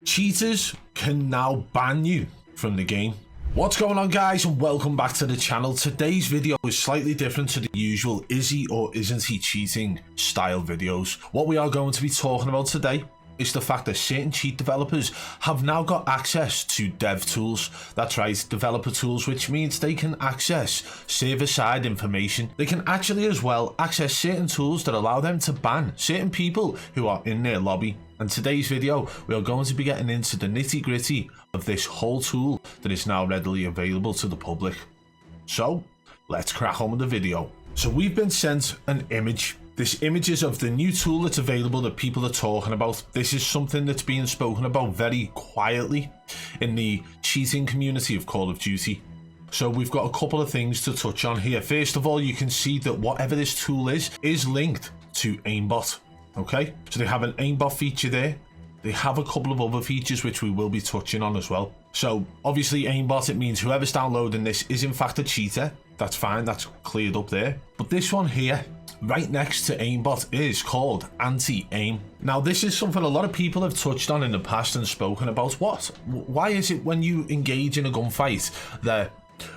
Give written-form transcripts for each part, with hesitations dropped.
Cheaters can now ban you from the game. What's going on, guys, and welcome back to the channel. Today's video is slightly different to the usual is he or isn't he cheating style videos. What we are going to be talking about today is the fact that certain cheat developers have now got access to dev tools. That's right, developer tools, which means they can access server-side information. They can actually as well access certain tools that allow them to ban certain people who are in their lobby. In today's video, we are going to be getting into the nitty-gritty of this whole tool that is now readily available to the public. So, let's crack on with the video. So we've been sent an image. This image is of the new tool that's available that people are talking about. This is something that's being spoken about very quietly in the cheating community of Call of Duty. So we've got a couple of things to touch on here. First of all, you can see that whatever this tool is linked to aimbot. Okay, so they have an aimbot feature there. They have a couple of other features which we will be touching on as well. So obviously aimbot, it means whoever's downloading this is in fact a cheater. That's fine, that's cleared up there. But this one here, right next to aimbot, is called anti-aim. Now this is something a lot of people have touched on in the past and spoken about. Why is it when you engage in a gunfight that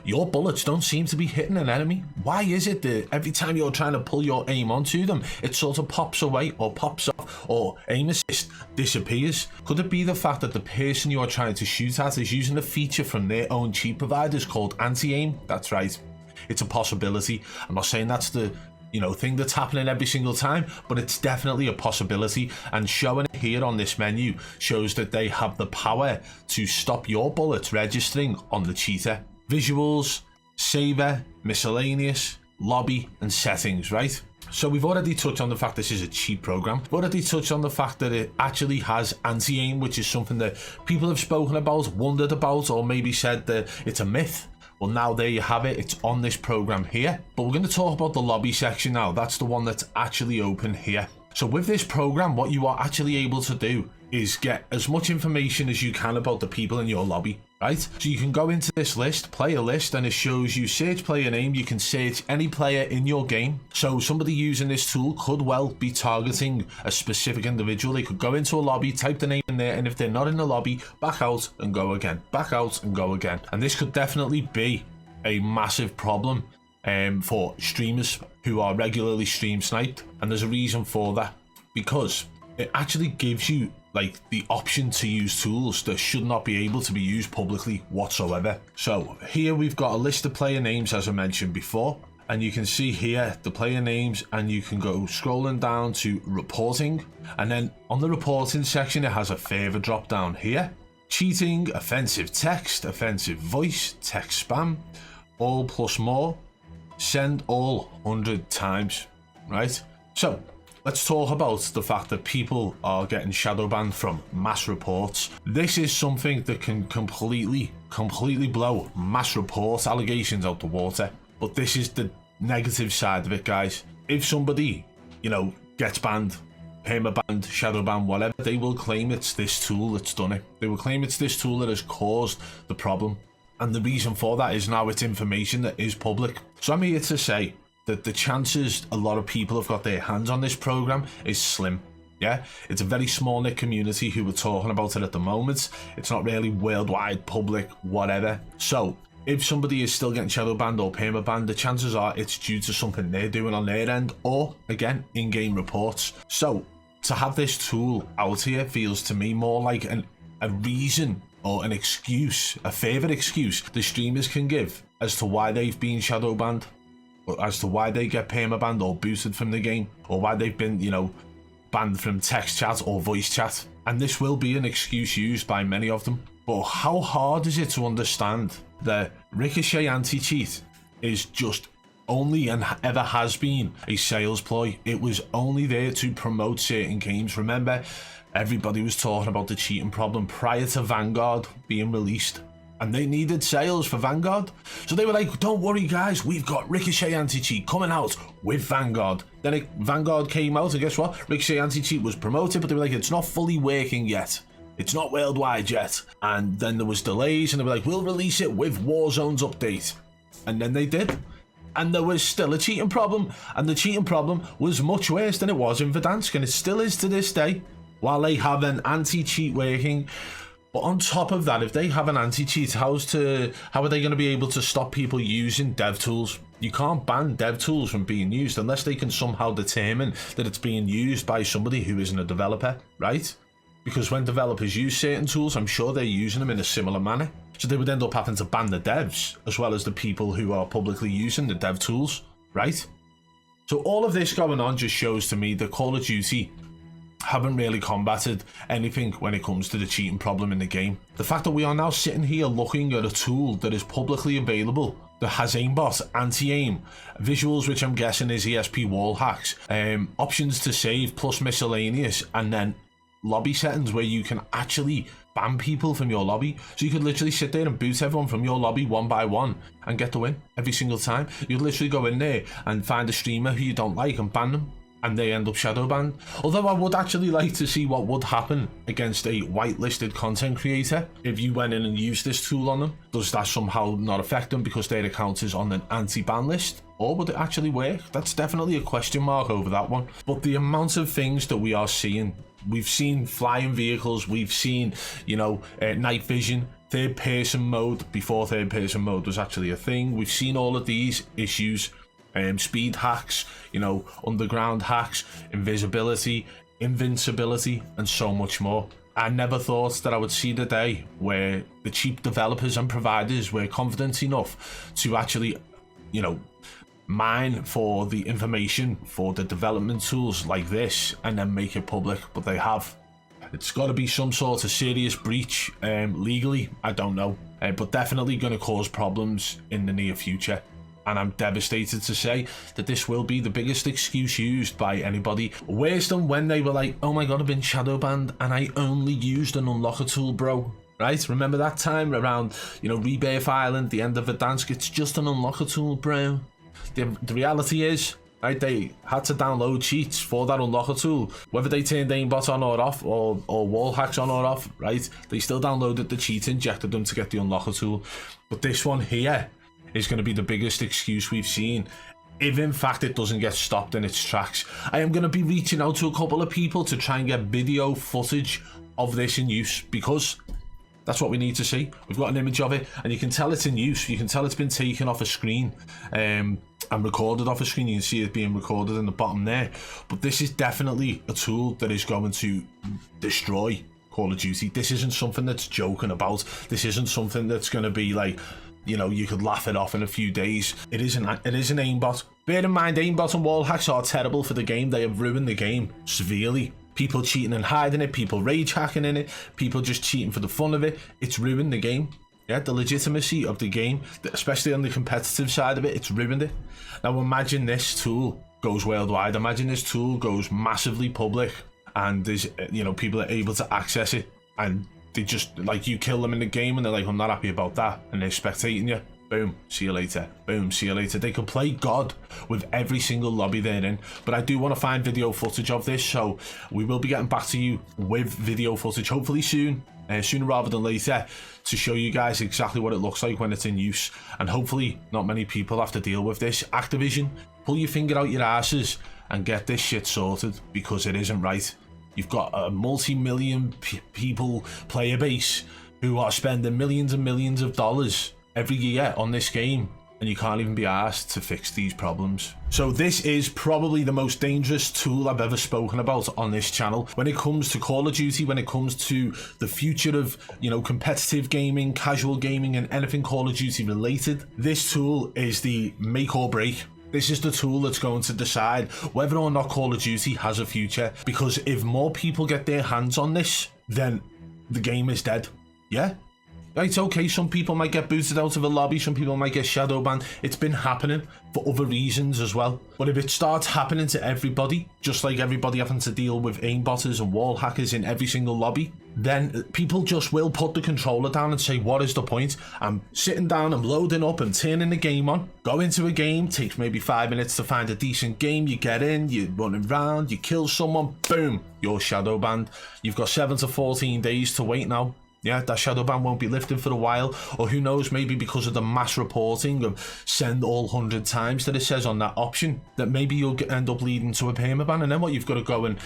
your bullets don't seem to be hitting an enemy? Why is it that every time you're trying to pull your aim onto them, it sort of pops away or pops off, or aim assist disappears? Could it be the fact that the person you're trying to shoot at is using a feature from their own cheat providers called anti-aim? That's right, it's a possibility. I'm not saying that's the thing that's happening every single time, but it's definitely a possibility, and showing it here on this menu shows that they have the power to stop your bullets registering on the cheater. Visuals, saver, miscellaneous, lobby, and settings, right? So we've already touched on the fact this is a cheat program. We've already touched on the fact that it actually has anti-aim, which is something that people have spoken about, wondered about, or maybe said that it's a myth. Well, now there you have it, it's on this program here. But we're going to talk about the lobby section now. That's the one that's actually open here. So with this program, what you are actually able to do is get as much information as you can about the people in your lobby, right? So you can go into this list, player list, and it shows you search player name. You can search any player in your game. So somebody using this tool could well be targeting a specific individual. They could go into a lobby, type the name in there, and if they're not in the lobby, back out and go again, back out and go again. And this could definitely be a massive problem for streamers who are regularly stream sniped. And there's a reason for that, because it actually gives you like the option to use tools that should not be able to be used publicly whatsoever. So here we've got a list of player names, as I mentioned before, and you can see here the player names, and you can go scrolling down to reporting, and then on the reporting section it has a further drop down here: cheating, offensive text, offensive voice, text spam, all plus more, send all 100 times, right? So let's talk about the fact that people are getting shadow banned from mass reports. This is something that can completely blow mass report allegations out the water. But this is the negative side of it, guys. If somebody, gets banned, perma-banned, shadow banned, whatever, they will claim it's this tool that's done it. They will claim it's this tool that has caused the problem. And the reason for that is now it's information that is public. So I'm here to say that the chances a lot of people have got their hands on this program is slim. Yeah, it's a very small knit community who are talking about it at the moment. It's not really worldwide, public, whatever. So if somebody is still getting shadow banned or perma banned, the chances are it's due to something they're doing on their end, or again, in-game reports. So to have this tool out here feels to me more like a reason or an excuse, a favourite excuse the streamers can give as to why they've been shadow banned, as to why they get perma-banned or booted from the game, or why they've been, banned from text chat or voice chat. And this will be an excuse used by many of them. But how hard is it to understand that Ricochet anti-cheat is just only and ever has been a sales ploy? It was only there to promote certain games. Remember, everybody was talking about the cheating problem prior to Vanguard being released, and they needed sales for Vanguard. So they were like, don't worry guys, we've got Ricochet anti-cheat coming out with Vanguard. Then Vanguard came out, and guess what? Ricochet anti-cheat was promoted, but they were like, it's not fully working yet. It's not worldwide yet. And then there was delays, and they were like, we'll release it with Warzone's update. And then they did. And there was still a cheating problem. And the cheating problem was much worse than it was in Verdansk, and it still is to this day. while they have an anti-cheat working. But on top of that, if they have an anti-cheat, how are they going to be able to stop people using dev tools? You can't ban dev tools from being used unless they can somehow determine that it's being used by somebody who isn't a developer, right? Because when developers use certain tools, I'm sure they're using them in a similar manner. So they would end up having to ban the devs as well as the people who are publicly using the dev tools, right? So all of this going on just shows to me that Call of Duty haven't really combated anything when it comes to the cheating problem in the game. The fact that we are now sitting here looking at a tool that is publicly available, that has aimbot, anti-aim, visuals, which I'm guessing is ESP wall hacks, options to save plus miscellaneous, and then lobby settings where you can actually ban people from your lobby. So you could literally sit there and boot everyone from your lobby one by one and get the win every single time. You'd literally go in there and find a streamer who you don't like and ban them, and they end up shadow banned. Although I would actually like to see what would happen against a whitelisted content creator if you went in and used this tool on them. Does that somehow not affect them because their account is on an anti-ban list? Or would it actually work? That's definitely a question mark over that one. But the amount of things that we are seeing, we've seen flying vehicles, we've seen, you know, night vision, third person mode before third person mode was actually a thing. We've seen all of these issues. Speed hacks, you know, underground hacks, invisibility, invincibility, and so much more. I never thought that I would see the day where the cheap developers and providers were confident enough to actually, you know, mine for the information for the development tools like this and then make it public, but they have. It's got to be some sort of serious breach legally, I don't know, but definitely going to cause problems in the near future. And I'm devastated to say that this will be the biggest excuse used by anybody. Worse than when they were like, oh my god, I've been shadow banned and I only used an unlocker tool, bro. Right? Remember that time around, you know, Rebirth Island, the end of Verdansk? It's just an unlocker tool, bro. The reality is, right, they had to download cheats for that unlocker tool. Whether they turned aimbot on or off, or wall hacks on or off, right? They still downloaded the cheat, injected them to get the unlocker tool. But this one here is going to be the biggest excuse we've seen, if in fact it doesn't get stopped in its tracks. I am going to be reaching out to a couple of people to try and get video footage of this in use, because that's what we need to see. We've got an image of it and you can tell it's in use. You can tell it's been taken off a screen and recorded off a screen. You can see it being recorded in the bottom there. But this is definitely a tool that is going to destroy Call of Duty. This isn't something that's joking about. This isn't something that's going to be like, you know, you could laugh it off in a few days. It is an aimbot. Bear in mind, aimbot and wall hacks are terrible for the game. They have ruined the game severely. People cheating and hiding it, people rage hacking in it, people just cheating for the fun of it. It's ruined the game. Yeah, the legitimacy of the game, especially on the competitive side of it, it's ruined it. Now imagine this tool goes worldwide. Imagine this tool goes massively public and there's, you know, people are able to access it, and they just, like, you kill them in the game and they're like, I'm not happy about that, and they're spectating you. Boom, see you later. Boom, see you later. They can play God with every single lobby they're in. But I do want to find video footage of this, so we will be getting back to you with video footage, hopefully soon, sooner rather than later, to show you guys exactly what it looks like when it's in use. And hopefully not many people have to deal with this. Activision, pull your finger out your asses and get this shit sorted, because it isn't right. You've got a multi-million people player base who are spending millions and millions of dollars every year on this game, and you can't even be asked to fix these problems. So this is probably the most dangerous tool I've ever spoken about on this channel. When it comes to Call of Duty, when it comes to the future of, you know, competitive gaming, casual gaming, and anything Call of Duty related, this tool is the make or break. This is the tool that's going to decide whether or not Call of Duty has a future, because if more people get their hands on this, then the game is dead. Yeah? Right, okay, some people might get booted out of a lobby, some people might get shadow banned. It's been happening for other reasons as well. But if it starts happening to everybody, just like everybody having to deal with aimbotters and wall hackers in every single lobby, then people just will put the controller down and say, what is the point? I'm sitting down, I'm loading up and turning the game on. Go into a game, takes maybe 5 minutes to find a decent game. You get in, you're running around, you kill someone, boom, you're shadow banned. You've got 7 to 14 days to wait now. Yeah, that shadow ban won't be lifted for a while, or who knows, maybe because of the mass reporting of send all 100 times that it says on that option, that maybe you'll end up leading to a permaban, and then what, you've got to go and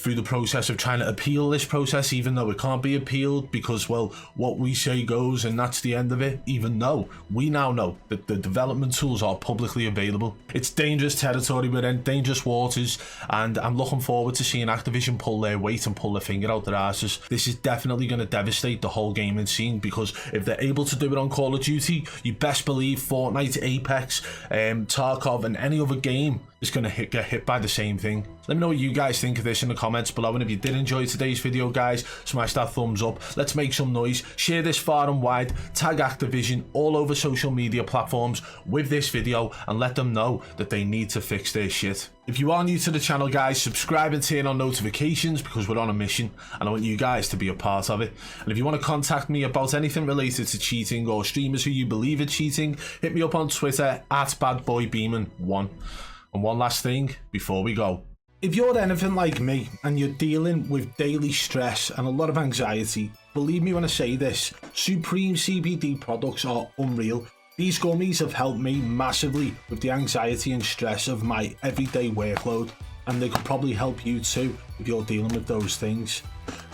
through the process of trying to appeal this process, even though it can't be appealed because, well, what we say goes and that's the end of it, even though we now know that the development tools are publicly available. It's dangerous territory, we're in dangerous waters, and I'm looking forward to seeing Activision pull their weight and pull their finger out their asses. This is definitely going to devastate the whole gaming scene, because if they're able to do it on Call of Duty, you best believe Fortnite, Apex, Tarkov and any other game is going to get hit by the same thing. Let me know what you guys think of this in the comments below, and if you did enjoy today's video, guys, smash that thumbs up. Let's make some noise, share this far and wide, tag Activision all over social media platforms with this video, and let them know that they need to fix their shit. If you are new to the channel, guys, subscribe and turn on notifications, because we're on a mission and I want you guys to be a part of it. And if you want to contact me about anything related to cheating or streamers who you believe are cheating, hit me up on Twitter at BadBoy Beaman1. And one last thing before we go. If you're anything like me and you're dealing with daily stress and a lot of anxiety, believe me when I say this, Supreme CBD products are unreal. These gummies have helped me massively with the anxiety and stress of my everyday workload, and they could probably help you too if you're dealing with those things.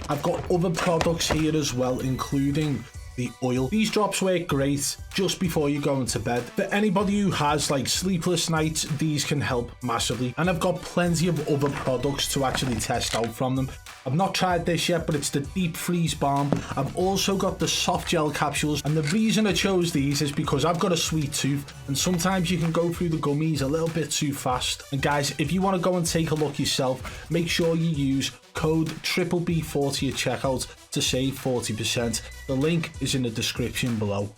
I've got other products here as well, including the oil. These drops work great just before you go into bed. For anybody who has like sleepless nights, these can help massively. And I've got plenty of other products to actually test out from them. I've not tried this yet, but it's the deep freeze balm. I've also got the soft gel capsules, and the reason I chose these is because I've got a sweet tooth and sometimes you can go through the gummies a little bit too fast. And guys, if you want to go and take a look yourself, make sure you use code BBB40 at checkout to save 40%. The link is in the description below.